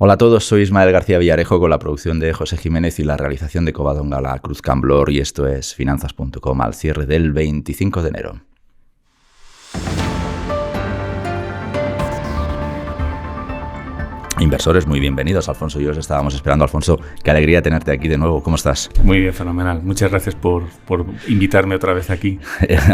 Hola a todos, soy Ismael García Villarejo con la producción de José Jiménez y la realización de Covadonga La Cruz Camblor, y esto es Finanzas.com al cierre del 25 de enero. Inversores, muy bienvenidos. Alfonso y yo os estábamos esperando. Alfonso, qué alegría tenerte aquí de nuevo. ¿Cómo estás? Muy bien, fenomenal. Muchas gracias por invitarme otra vez aquí.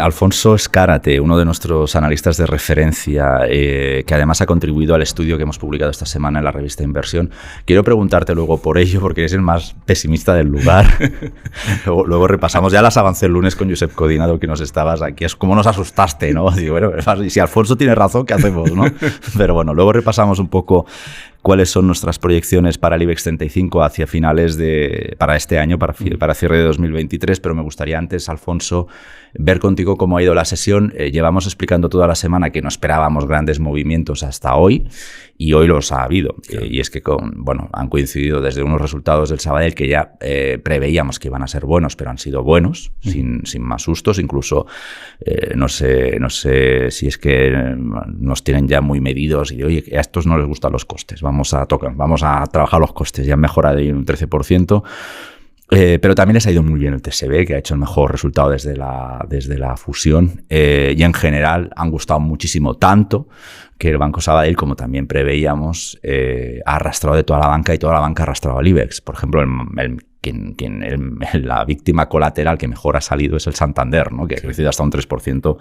Alfonso Escárate, uno de nuestros analistas de referencia, que además ha contribuido al estudio que hemos publicado esta semana en la revista Inversión. Quiero preguntarte luego por ello, porque eres el más pesimista del lugar. luego repasamos. Ya las avancé el lunes con Josep Codinado, que nos estabas aquí. Es como nos asustaste, ¿no? Digo, bueno, si Alfonso tiene razón, ¿qué hacemos, no? Pero bueno, luego repasamos un poco cuáles son nuestras proyecciones para el IBEX 35 hacia finales para este año, para cierre de 2023, pero me gustaría antes, Alfonso, ver contigo cómo ha ido la sesión. Llevamos explicando toda la semana que no esperábamos grandes movimientos hasta hoy, y hoy los ha habido. Claro. Y es que han coincidido desde unos resultados del Sabadell que ya preveíamos que iban a ser buenos, pero han sido buenos, sin más sustos. Incluso no sé si es que nos tienen ya muy medidos y de, oye, a estos no les gustan los costes, vamos a trabajar los costes, ya han mejorado un 13%. Pero también les ha ido muy bien el TSB, que ha hecho el mejor resultado desde la fusión, y en general han gustado muchísimo, tanto que el Banco Sabadell, como también preveíamos, ha arrastrado de toda la banca, y toda la banca ha arrastrado al IBEX. Por ejemplo, la víctima colateral que mejor ha salido es el Santander, ¿no? Que ha crecido hasta un 3%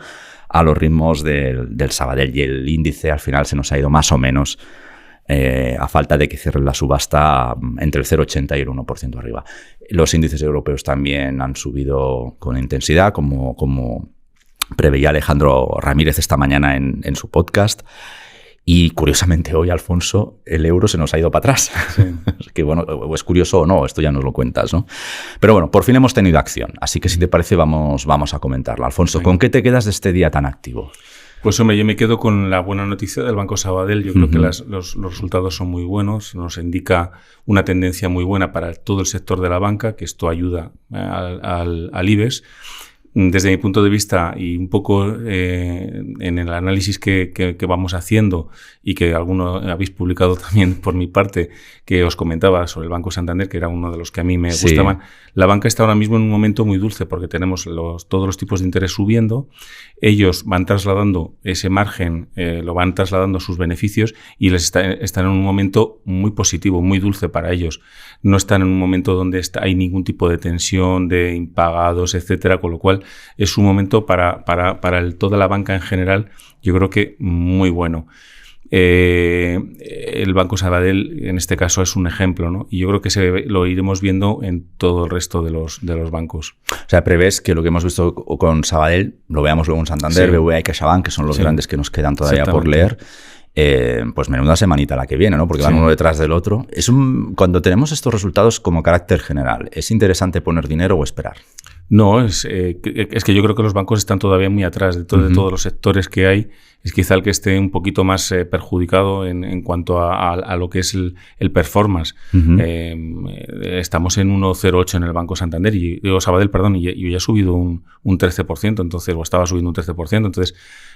a los ritmos del Sabadell, y el índice al final se nos ha ido más o menos, a falta de que cierren la subasta, entre el 0,80 y el 1% arriba. Los índices europeos también han subido con intensidad, como preveía Alejandro Ramírez esta mañana en su podcast. Y curiosamente hoy, Alfonso, el euro se nos ha ido para atrás. Sí. Que bueno, o es curioso o no, esto ya nos lo cuentas, ¿no? Pero bueno, por fin hemos tenido acción, así que si te parece vamos a comentarla. Alfonso, ¿con qué te quedas de este día tan activo? Pues hombre, yo me quedo con la buena noticia del Banco Sabadell. Yo creo que los resultados son muy buenos, nos indica una tendencia muy buena para todo el sector de la banca, que esto ayuda al IBEX. Desde mi punto de vista, y un poco en el análisis que vamos haciendo, y que alguno habéis publicado también por mi parte, que os comentaba sobre el Banco Santander, que era uno de los que a mí me gustaban, la banca está ahora mismo en un momento muy dulce, porque tenemos todos los tipos de interés subiendo, ellos van trasladando ese margen, lo van trasladando a sus beneficios, y están en un momento muy positivo, muy dulce para ellos. No están en un momento donde hay ningún tipo de tensión, de impagados, etcétera, con lo cual es un momento para toda la banca en general, yo creo que muy bueno. El Banco Sabadell en este caso es un ejemplo, ¿no? Y yo creo que lo iremos viendo en todo el resto de los bancos. O sea, prevés que lo que hemos visto con Sabadell lo veamos luego en Santander, BBVA y CaixaBank, que son los grandes que nos quedan todavía por leer. Pues menuda semanita la que viene, ¿no? Porque van uno detrás del otro. Cuando tenemos estos resultados como carácter general, ¿es interesante poner dinero o esperar? No, es que yo creo que los bancos están todavía muy atrás de todos los sectores que hay. Es quizá el que esté un poquito más perjudicado en cuanto a lo que es el performance. Estamos en 1,08 en el Banco Santander, Sabadell, perdón, y ya ha subido un 13%, entonces, o estaba subiendo un 13%, entonces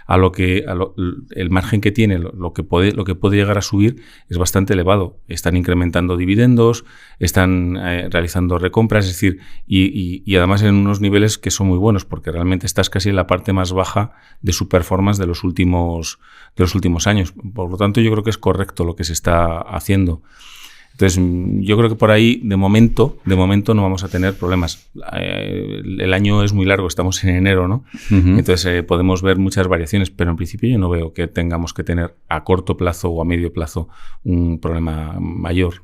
el margen que tiene, lo que puede llegar a subir es bastante elevado. Están incrementando dividendos, están realizando recompras, es decir, y además en unos niveles que son muy buenos, porque realmente estás casi en la parte más baja de su performance de los últimos años. Por lo tanto, yo creo que es correcto lo que se está haciendo. Entonces, yo creo que por ahí, de momento no vamos a tener problemas. El año es muy largo, estamos en enero, ¿no? Entonces, podemos ver muchas variaciones, pero en principio yo no veo que tengamos que tener a corto plazo o a medio plazo un problema mayor.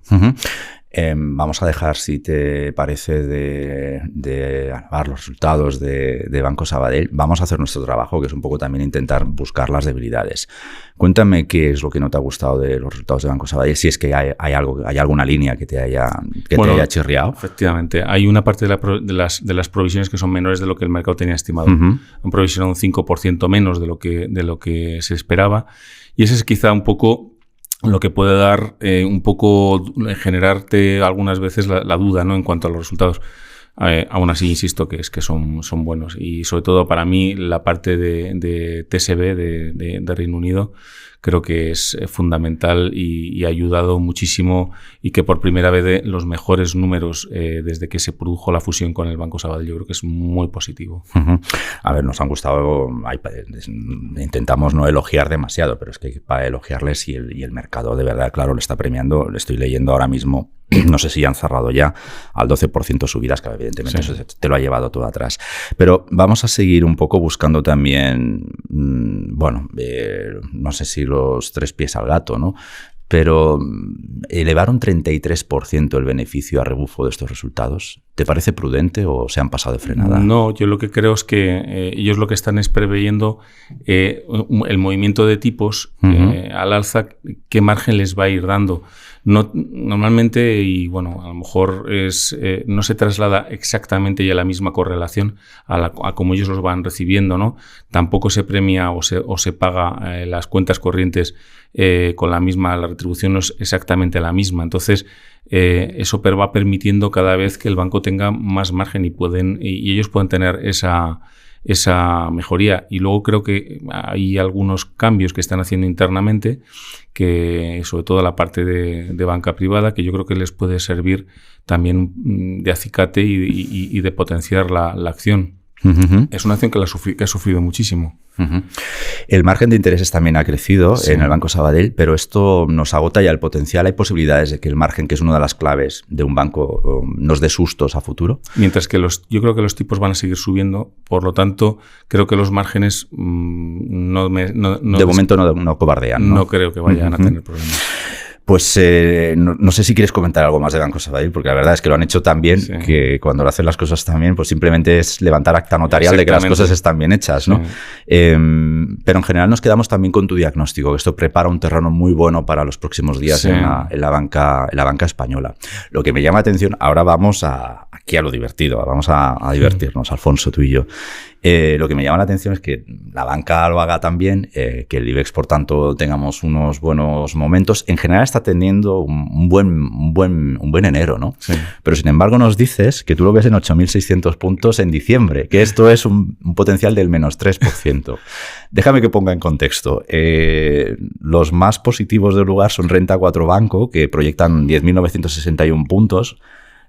Vamos a dejar, si te parece, de alabar los resultados de Banco Sabadell. Vamos a hacer nuestro trabajo, que es un poco también intentar buscar las debilidades. Cuéntame qué es lo que no te ha gustado de los resultados de Banco Sabadell, si es que hay alguna línea que te haya chirriado. Efectivamente, hay una parte de las provisiones que son menores de lo que el mercado tenía estimado. Han provisionado un 5% menos de lo que se esperaba, y ese es quizá un poco lo que puede dar generarte algunas veces la duda, ¿no? En cuanto a los resultados. Aún así, insisto que son buenos. Y sobre todo para mí la parte de TSB de Reino Unido creo que es fundamental y ha ayudado muchísimo, y que por primera vez los mejores números desde que se produjo la fusión con el Banco Sabadell, yo creo que es muy positivo. Uh-huh. A ver, nos han gustado, intentamos no elogiar demasiado, pero es que para elogiarles y el mercado de verdad, claro, le está premiando. Le estoy leyendo ahora mismo, no sé si ya han cerrado ya, al 12% subidas, que evidentemente sí, eso te lo ha llevado todo atrás. Pero vamos a seguir un poco buscando también, no sé si los tres pies al gato, ¿no? Pero elevaron 33% el beneficio a rebufo de estos resultados. ¿Te parece prudente o se han pasado de frenada? No, yo lo que creo es que ellos lo que están es preveyendo el movimiento de tipos al alza, qué margen les va a ir dando. No, normalmente, y bueno, a lo mejor no se traslada exactamente ya la misma correlación a cómo ellos los van recibiendo, ¿no? Tampoco se premia o se paga las cuentas corrientes con la retribución no es exactamente la misma. Entonces, eso va permitiendo cada vez que el banco tenga más margen y ellos pueden tener esa mejoría. Y luego creo que hay algunos cambios que están haciendo internamente, que sobre todo la parte de banca privada, que yo creo que les puede servir también de acicate y de potenciar la acción. Uh-huh. Es una acción que ha sufrido muchísimo. Uh-huh. El margen de intereses también ha crecido en el Banco Sabadell, pero esto nos agota ya el potencial. ¿Hay posibilidades de que el margen, que es una de las claves de un banco, nos dé sustos a futuro? Mientras que yo creo que los tipos van a seguir subiendo, por lo tanto, creo que los márgenes de momento no cobardean, ¿no? No creo que vayan a tener problemas. Pues no sé si quieres comentar algo más de Banco Sabadell, porque la verdad es que lo han hecho tan bien que cuando lo hacen las cosas tan bien, pues simplemente es levantar acta notarial de que las cosas están bien hechas, ¿no? Sí. Pero en general nos quedamos también con tu diagnóstico, que esto prepara un terreno muy bueno para los próximos días en la banca española. Lo que me llama la atención, ahora vamos aquí a lo divertido, vamos a divertirnos, Alfonso, tú y yo. Lo que me llama la atención es que la banca lo haga tan bien, que el IBEX, por tanto, tengamos unos buenos momentos. En general está teniendo un buen enero, ¿no? Sí. Pero, sin embargo, nos dices que tú lo ves en 8.600 puntos en diciembre, que esto es un potencial del menos 3%. Déjame que ponga en contexto. Los más positivos del lugar son Renta 4 Banco, que proyectan 10.961 puntos.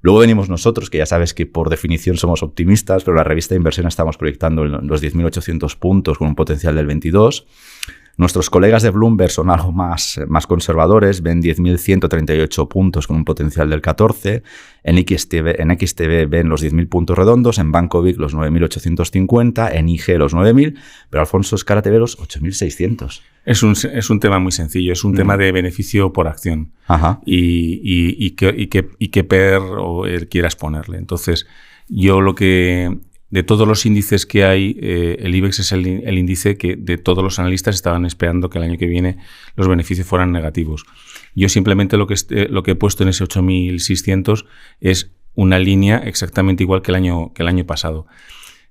Luego venimos nosotros, que ya sabes que por definición somos optimistas, pero en la revista de inversión estamos proyectando los 10.800 puntos con un potencial del 22%. Nuestros colegas de Bloomberg son algo más conservadores, ven 10.138 puntos con un potencial del 14%. En XTB ven los 10.000 puntos redondos, en Banco Vic los 9.850, en IG los 9.000, pero Alfonso Escárate ve los 8.600. Es un tema muy sencillo, es un tema de beneficio por acción. Ajá. Y qué PER quieras ponerle. Entonces, yo de todos los índices que hay, el IBEX es el índice que de todos los analistas estaban esperando que el año que viene los beneficios fueran negativos. Yo simplemente lo que he puesto en ese 8.600 es una línea exactamente igual que el año pasado.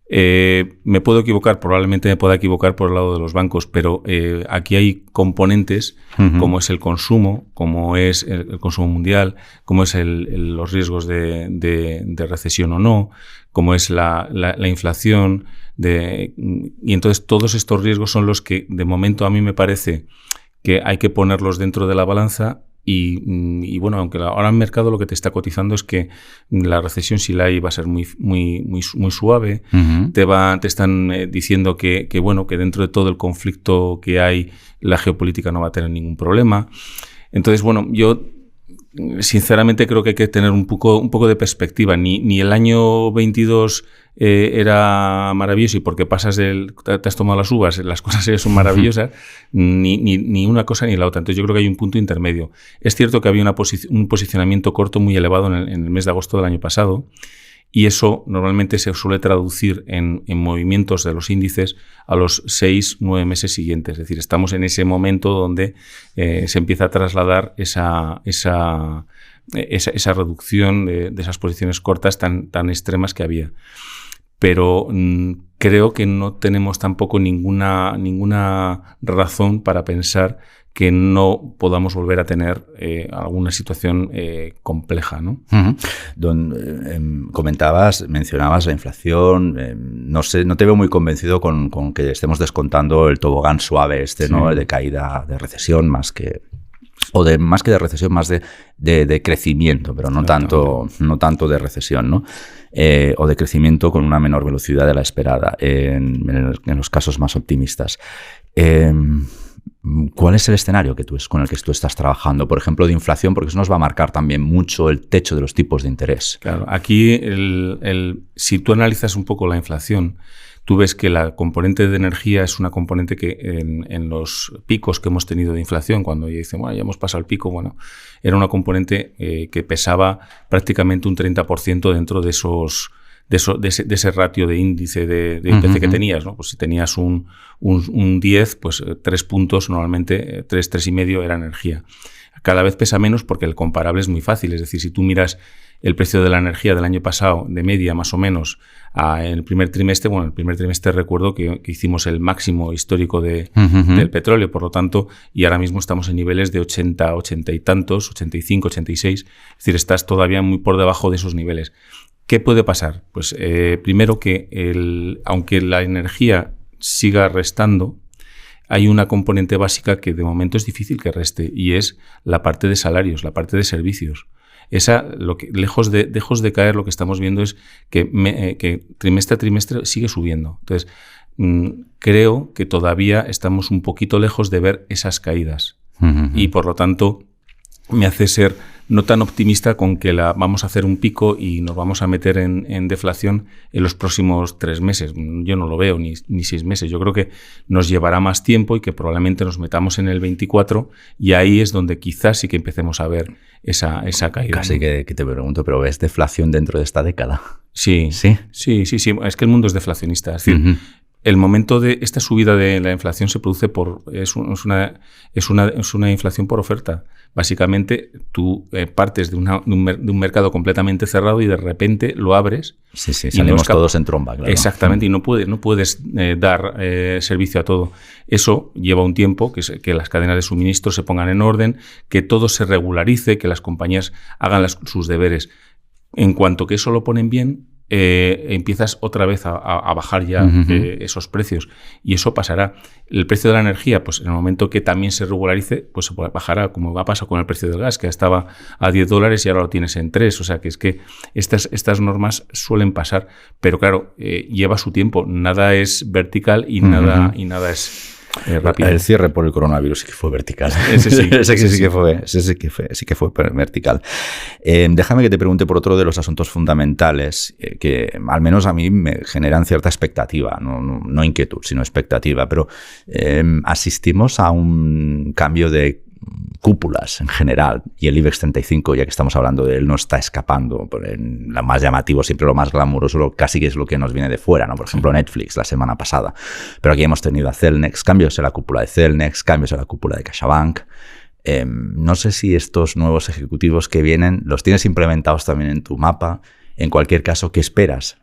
Me puedo equivocar, probablemente me pueda equivocar por el lado de los bancos, pero aquí hay componentes como es el consumo, como es el consumo mundial, como es los riesgos de recesión o no, como es la inflación, y entonces todos estos riesgos son los que de momento a mí me parece que hay que ponerlos dentro de la balanza. Y bueno, aunque ahora el mercado lo que te está cotizando es que la recesión, si la hay, va a ser muy suave. Uh-huh. Te están diciendo que dentro de todo el conflicto que hay, la geopolítica no va a tener ningún problema. Entonces, bueno, yo sinceramente creo que hay que tener un poco de perspectiva. Ni el año 22 era maravilloso y porque te has tomado las uvas, las cosas son maravillosas, ni una cosa ni la otra. Entonces yo creo que hay un punto intermedio. Es cierto que había un posicionamiento corto muy elevado en el mes de agosto del año pasado, y eso normalmente se suele traducir en movimientos de los índices a los 6-9 meses siguientes. Es decir, estamos en ese momento donde se empieza a trasladar esa reducción de esas posiciones cortas tan extremas que había. Pero creo que no tenemos tampoco ninguna razón para pensar que no podamos volver a tener alguna situación compleja, ¿no? Mencionabas la inflación. No sé, no te veo muy convencido con que estemos descontando el tobogán suave ¿no? De caída, de recesión, más que de recesión, más de crecimiento, pero no tanto de recesión, ¿no? O de crecimiento con una menor velocidad de la esperada en los casos más optimistas. ¿Cuál es el escenario con el que tú estás trabajando? Por ejemplo, de inflación, porque eso nos va a marcar también mucho el techo de los tipos de interés. Claro, aquí si tú analizas un poco la inflación, tú ves que la componente de energía es una componente que en los picos que hemos tenido de inflación, cuando ya dicen, bueno, ya hemos pasado el pico, bueno, era una componente que pesaba prácticamente un 30% dentro de ese ratio de índice de IPC que tenías, ¿no? Pues si tenías un 10, pues 3 puntos, normalmente 3,5 era energía. Cada vez pesa menos porque el comparable es muy fácil. Es decir, si tú miras el precio de la energía del año pasado, de media más o menos, en el primer trimestre, bueno, el primer trimestre recuerdo que hicimos el máximo histórico del petróleo, por lo tanto, y ahora mismo estamos en niveles de 80 y tantos, 85, 86, es decir, estás todavía muy por debajo de esos niveles. ¿Qué puede pasar? Pues primero que aunque la energía siga restando, hay una componente básica que de momento es difícil que reste, y es la parte de salarios, la parte de servicios. Lejos de caer, lo que estamos viendo es que trimestre a trimestre sigue subiendo. Entonces, creo que todavía estamos un poquito lejos de ver esas caídas. Y por lo tanto, me hace ser no tan optimista con que vamos a hacer un pico y nos vamos a meter en deflación en los próximos 3 meses. Yo no lo veo, ni 6 meses. Yo creo que nos llevará más tiempo y que probablemente nos metamos en el 24, y ahí es donde quizás sí que empecemos a ver esa caída. Casi que te pregunto, ¿pero ves deflación dentro de esta década? Sí. ¿Sí? Sí. Es que el mundo es deflacionista. Es decir, el momento de esta subida de la inflación se produce es una inflación por oferta. Básicamente, tú partes de un mercado completamente cerrado y de repente lo abres. Sí, salimos todos en tromba, claro. Exactamente, y no puedes dar servicio a todo. Eso lleva un tiempo, que las cadenas de suministro se pongan en orden, que todo se regularice, que las compañías hagan sus deberes. En cuanto que eso lo ponen bien, empiezas otra vez a bajar ya esos precios, y eso pasará. El precio de la energía, pues en el momento que también se regularice, pues se bajará, como va a pasar con el precio del gas, que estaba a $10 y ahora lo tienes en 3. O sea que es que estas normas suelen pasar, pero claro, lleva su tiempo. Nada es vertical y nada es rápido. El cierre por el coronavirus sí que fue vertical. Ese sí que fue vertical. Déjame que te pregunte por otro de los asuntos fundamentales que al menos a mí me generan cierta expectativa, no inquietud, sino expectativa. Pero asistimos a un cambio de cúpulas en general, y el IBEX 35, ya que estamos hablando de él, no está escapando. Lo más llamativo, siempre lo más glamuroso, casi que es lo que nos viene de fuera, ¿no? Por ejemplo, Netflix la semana pasada. Pero aquí hemos tenido a Cellnex, cambios en la cúpula de Cellnex, cambios en la cúpula de CaixaBank. No sé si estos nuevos ejecutivos que vienen los tienes implementados también en tu mapa. En cualquier caso, ¿qué esperas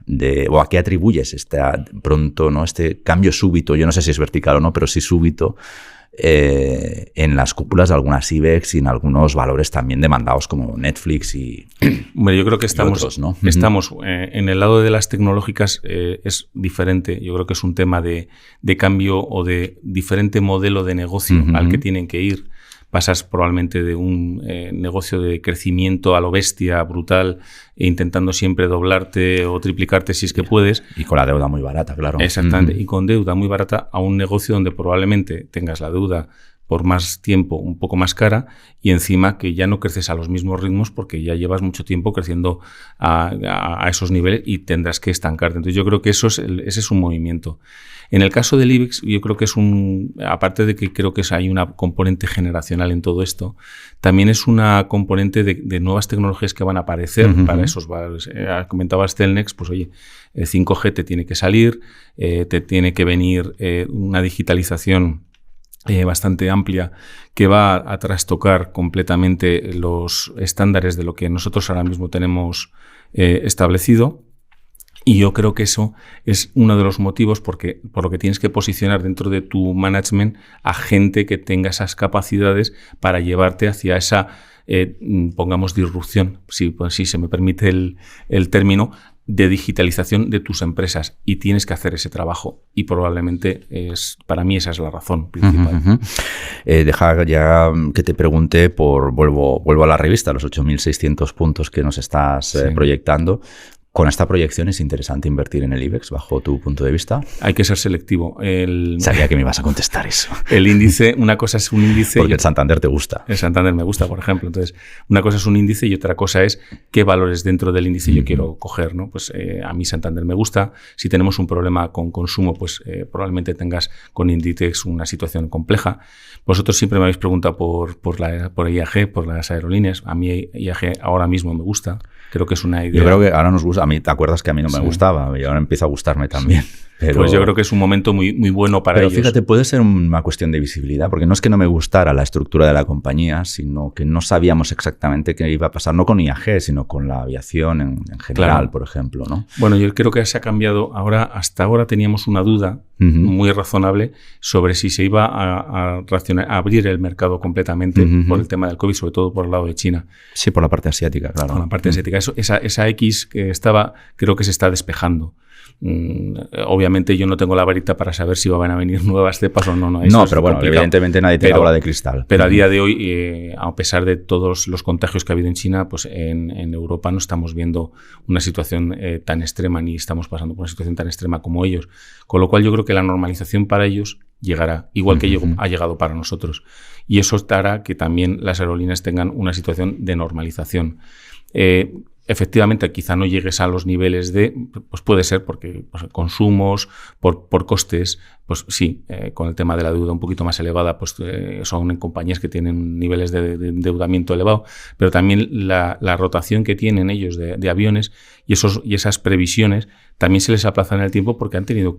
o a qué atribuyes este cambio súbito? Yo no sé si es vertical o no, pero sí súbito, en las cúpulas de algunas IBEX y en algunos valores también demandados como Netflix y Bueno, yo creo que estamos otros, ¿no? En el lado de las tecnológicas, es diferente. Yo creo que es un tema de cambio o de diferente modelo de negocio al que tienen que ir. Pasas probablemente de un negocio de crecimiento a lo bestia, brutal, e intentando siempre doblarte o triplicarte si es que puedes. Y con la deuda muy barata, claro. Exactamente, y con deuda muy barata, a un negocio donde probablemente tengas la deuda por más tiempo un poco más cara, y encima que ya no creces a los mismos ritmos porque ya llevas mucho tiempo creciendo a esos niveles y tendrás que estancarte. Entonces yo creo que ese es un movimiento. En el caso del IBEX, yo creo que aparte de que creo que hay una componente generacional en todo esto, también es una componente de nuevas tecnologías que van a aparecer para esos valores. Comentabas Cellnex, pues oye, el 5G te tiene que salir, te tiene que venir una digitalización bastante amplia que va a trastocar completamente los estándares de lo que nosotros ahora mismo tenemos establecido. Y yo creo que eso es uno de los motivos por lo que tienes que posicionar dentro de tu management a gente que tenga esas capacidades para llevarte hacia esa, pongamos, disrupción, si se me permite el término, de digitalización de tus empresas. Y tienes que hacer ese trabajo. Y probablemente, para mí, esa es la razón principal. Deja ya que te pregunte vuelvo a la revista, los 8.600 puntos que nos estás proyectando. ¿Con esta proyección es interesante invertir en el IBEX, bajo tu punto de vista? Hay que ser selectivo. Sabía que me ibas a contestar eso. El índice, una cosa es un índice... Porque el Santander te gusta. El Santander me gusta, por ejemplo. Entonces, una cosa es un índice y otra cosa es qué valores dentro del índice yo quiero coger, ¿no? Pues a mí Santander me gusta. Si tenemos un problema con consumo, pues probablemente tengas con Inditex una situación compleja. Vosotros siempre me habéis preguntado por IAG, por las aerolíneas. A mí IAG ahora mismo me gusta. Creo que es una idea... Yo creo que ahora nos gusta. A mí, ¿te acuerdas que a mí no me gustaba? Y ahora empieza a gustarme también. Pero, pues yo creo que es un momento muy, muy bueno para ellos. Pero fíjate, puede ser una cuestión de visibilidad, porque no es que no me gustara la estructura de la compañía, sino que no sabíamos exactamente qué iba a pasar, no con IAG, sino con la aviación en general, claro. Por ejemplo, ¿no? Bueno, yo creo que se ha cambiado. Hasta ahora teníamos una duda muy razonable sobre si se iba a abrir el mercado completamente por el tema del COVID, sobre todo por el lado de China. Sí, por la parte asiática, claro. Por la parte asiática. Esa X que estaba, creo que se está despejando. Obviamente yo no tengo la varita para saber si van a venir nuevas cepas o no. No, pero bueno, evidentemente nadie tiene la bola de cristal. Pero a día de hoy, a pesar de todos los contagios que ha habido en China, pues en Europa no estamos viendo una situación tan extrema, ni estamos pasando por una situación tan extrema como ellos. Con lo cual yo creo que la normalización para ellos llegará, igual que ha llegado para nosotros. Y eso hará que también las aerolíneas tengan una situación de normalización. Efectivamente, quizá no llegues a los niveles pues puede ser porque consumos, por costes, pues sí, con el tema de la deuda un poquito más elevada, pues son en compañías que tienen niveles de endeudamiento elevado, pero también la rotación que tienen ellos de aviones y esas previsiones también se les aplazan en el tiempo porque han tenido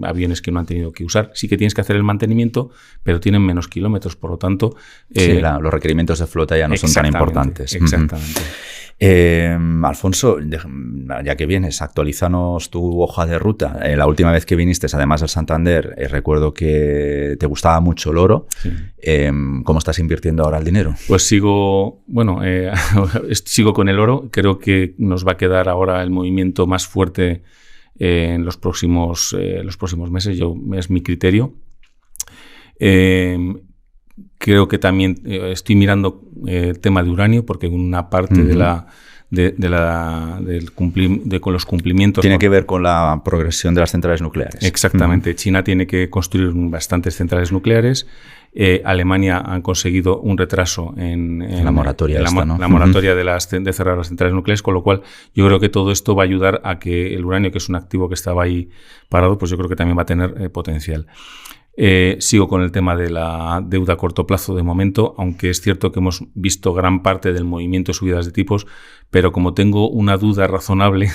aviones que no han tenido que usar. Sí que tienes que hacer el mantenimiento, pero tienen menos kilómetros, por lo tanto... los requerimientos de flota ya no son tan importantes. Exactamente. Alfonso, ya que vienes, actualízanos tu hoja de ruta. La última vez que viniste, además del Santander, recuerdo que te gustaba mucho el oro. Sí. ¿Cómo estás invirtiendo ahora el dinero? Pues sigo con el oro. Creo que nos va a quedar ahora el movimiento más fuerte en los próximos meses. Es mi criterio. Creo que también estoy mirando el tema de uranio, porque una parte con los cumplimientos... Tiene que ver con la progresión de las centrales nucleares. Exactamente. China tiene que construir bastantes centrales nucleares. Alemania ha conseguido un retraso en la moratoria, la moratoria de cerrar las centrales nucleares, con lo cual yo creo que todo esto va a ayudar a que el uranio, que es un activo que estaba ahí parado, pues yo creo que también va a tener potencial. Sigo con el tema de la deuda a corto plazo de momento, aunque es cierto que hemos visto gran parte del movimiento de subidas de tipos, pero como tengo una duda razonable,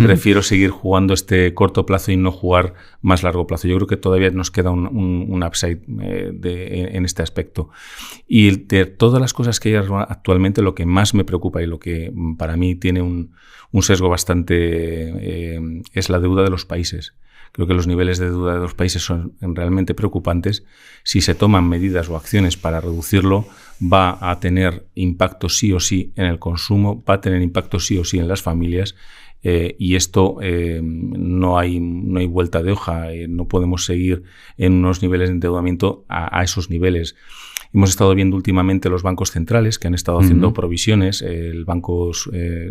prefiero seguir jugando este corto plazo y no jugar más largo plazo. Yo creo que todavía nos queda un upside en este aspecto. Y de todas las cosas que hay actualmente, lo que más me preocupa y lo que para mí tiene un sesgo bastante es la deuda de los países. Creo que los niveles de deuda de los países son realmente preocupantes. Si se toman medidas o acciones para reducirlo, va a tener impacto sí o sí en el consumo, va a tener impacto sí o sí en las familias, y esto no hay vuelta de hoja. No podemos seguir en unos niveles de endeudamiento a esos niveles. Hemos estado viendo últimamente los bancos centrales que han estado haciendo provisiones, el Banco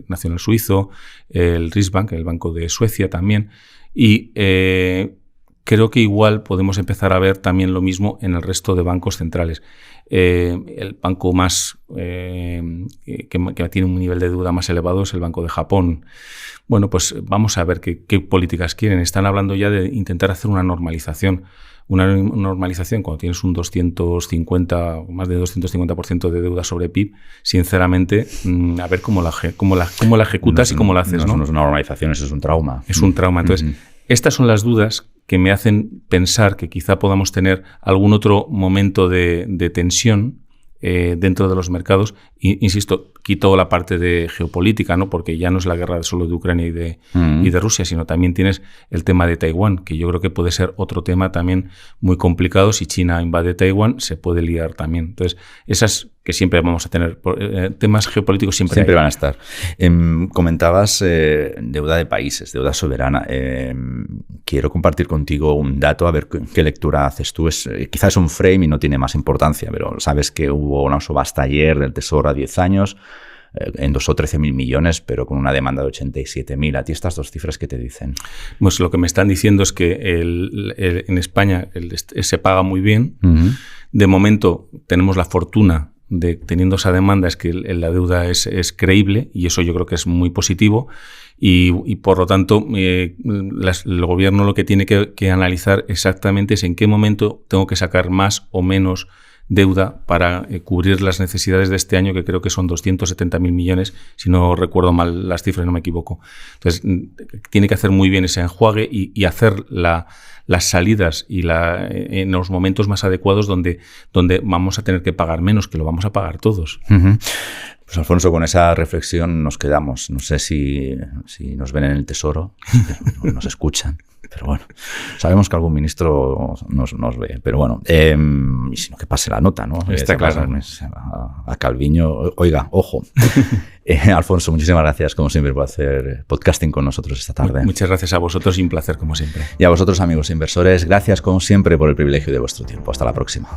Nacional Suizo, el Riksbank, el Banco de Suecia también. Y creo que igual podemos empezar a ver también lo mismo en el resto de bancos centrales. El banco más que tiene un nivel de deuda más elevado es el Banco de Japón. Bueno, pues vamos a ver qué políticas quieren. Están hablando ya de intentar hacer una normalización. Una normalización cuando tienes un 250 o más de 250% de deuda sobre PIB, sinceramente, a ver cómo la ejecutas y cómo la haces. No es una normalización, eso es un trauma. Es un trauma. Entonces, estas son las dudas que me hacen pensar que quizá podamos tener algún otro momento de tensión dentro de los mercados. Insisto, quito la parte de geopolítica, ¿no? Porque ya no es la guerra solo de Ucrania y de Rusia, sino también tienes el tema de Taiwán, que yo creo que puede ser otro tema también muy complicado. Si China invade Taiwán, se puede liar también. Entonces, esas que siempre vamos a tener, temas geopolíticos siempre van a estar. Comentabas deuda de países, deuda soberana. Quiero compartir contigo un dato, a ver qué lectura haces tú. Quizás es un frame y no tiene más importancia, pero sabes que hubo una subasta ayer del Tesoro a 10 años, endosó 13.000 millones, pero con una demanda de 87.000. ¿A ti estas dos cifras qué te dicen? Pues lo que me están diciendo es que en España se paga muy bien. Uh-huh. De momento tenemos la fortuna de, teniendo esa demanda, es que la deuda es creíble, y eso yo creo que es muy positivo, y por lo tanto el gobierno lo que tiene que analizar exactamente es en qué momento tengo que sacar más o menos deuda para cubrir las necesidades de este año, que creo que son 270.000 millones, si no recuerdo mal las cifras, no me equivoco. Entonces, tiene que hacer muy bien ese enjuague y hacer las salidas en los momentos más adecuados donde vamos a tener que pagar menos, que lo vamos a pagar todos. Uh-huh. Pues Alfonso, con esa reflexión nos quedamos. No sé si nos ven en el Tesoro, nos escuchan, pero bueno, sabemos que algún ministro nos ve, pero bueno, y si no, que pase la nota, ¿no? Está claro. A Calviño, oiga, ojo. Alfonso, muchísimas gracias, como siempre, por hacer podcasting con nosotros esta tarde. Muchas gracias a vosotros y un placer, como siempre. Y a vosotros, amigos inversores, gracias, como siempre, por el privilegio de vuestro tiempo. Hasta la próxima.